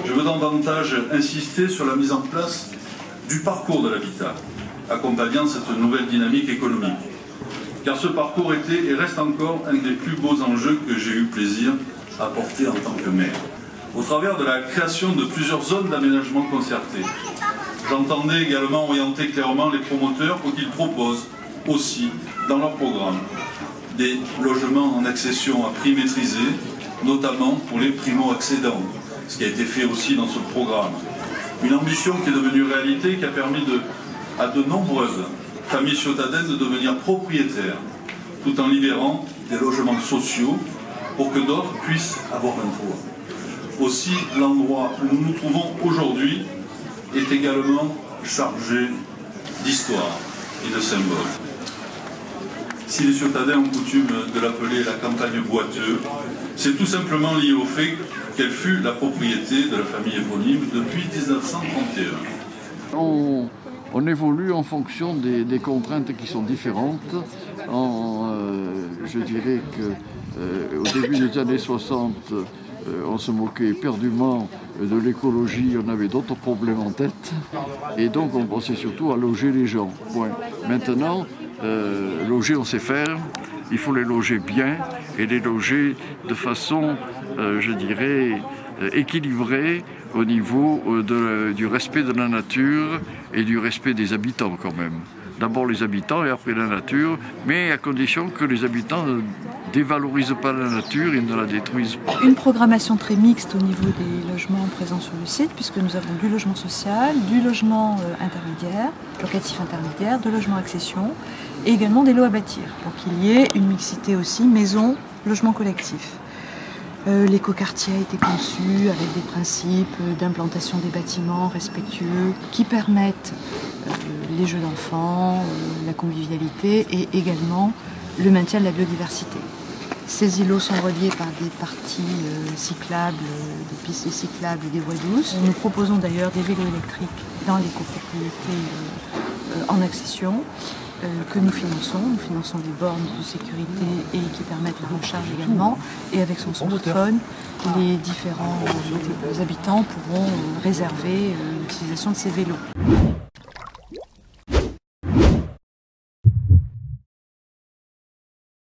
Je veux davantage insister sur la mise en place du parcours de l'habitat, accompagnant cette nouvelle dynamique économique. Car ce parcours était et reste encore un des plus beaux enjeux que j'ai eu plaisir à porter en tant que maire. Au travers de la création de plusieurs zones d'aménagement concertées, j'entendais également orienter clairement les promoteurs pour qu'ils proposent aussi dans leur programme des logements en accession à prix maîtrisé, notamment pour les primo-accédants, ce qui a été fait aussi dans ce programme. Une ambition qui est devenue réalité, qui a permis à de nombreuses familles ciotadines de devenir propriétaires, tout en libérant des logements sociaux pour que d'autres puissent avoir un toit. Aussi, l'endroit où nous nous trouvons aujourd'hui est également chargé d'histoire et de symboles. Si les ciotadins ont coutume de l'appeler la campagne boiteux, c'est tout simplement lié au fait qu'elle fut la propriété de la famille éponyme depuis 1931. On évolue en fonction des contraintes qui sont différentes. Je dirais qu'au début des années 60, on se moquait éperdument de l'écologie, on avait d'autres problèmes en tête. Et donc on pensait surtout à loger les gens. Point. Maintenant, loger on sait faire, il faut les loger bien et les loger de façon, je dirais, équilibrée au niveau du respect de la nature et du respect des habitants quand même. D'abord les habitants et après la nature, mais à condition que les habitants ne dévalorisent pas la nature et ne la détruisent pas. Une programmation très mixte au niveau des logements présents sur le site, puisque nous avons du logement social, du logement intermédiaire, locatif intermédiaire, de logement accession, et également des lots à bâtir, pour qu'il y ait une mixité aussi maison, logement collectif. L'écoquartier a été conçu avec des principes d'implantation des bâtiments respectueux qui permettent les jeux d'enfants, la convivialité et également le maintien de la biodiversité. Ces îlots sont reliés par des parties cyclables, des pistes cyclables et des voies douces. Nous proposons d'ailleurs des vélos électriques dans les copropriétés en accession que nous finançons. Nous finançons des bornes de sécurité et qui permettent la recharge également. Et avec son smartphone, les différents habitants pourront réserver l'utilisation de ces vélos.